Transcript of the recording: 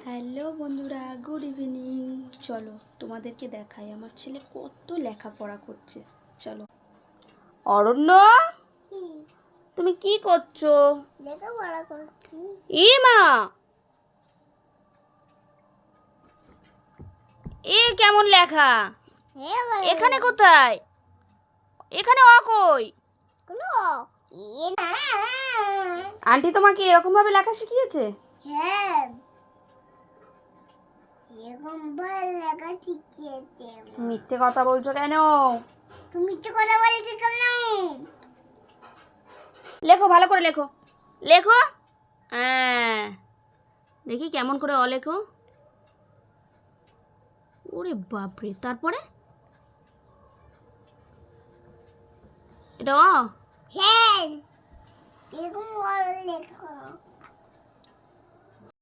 Hello বন্ধুরা, good evening. চলো তোমাদেরকে দেখাই আমার ছেলে কত লেখাপড়া করছে। চলো। অরণ্য, তুমি কি করছো? লেখাপড়া করছি। এ মা, এ কেমন লেখা? এখানে কোথায়? এখানে অ কই? আন্টি তোমাকে এরকম ভাবে লেখা শিখিয়েছে? হ্যাঁ, এরকম ভাবে লেখা শিখিয়েছে। মিথ্যে কথা বলছো কেন? তুমি মিথ্যে কথা বলছো কেন? লেখো, ভালো করে লেখো। লেখো। হ্যাঁ, দেখি কেমন করে অ লেখো। ওরে বাপরে, তারপরে এটা অ? হ্যাঁ, এরকম ভাবে লেখো।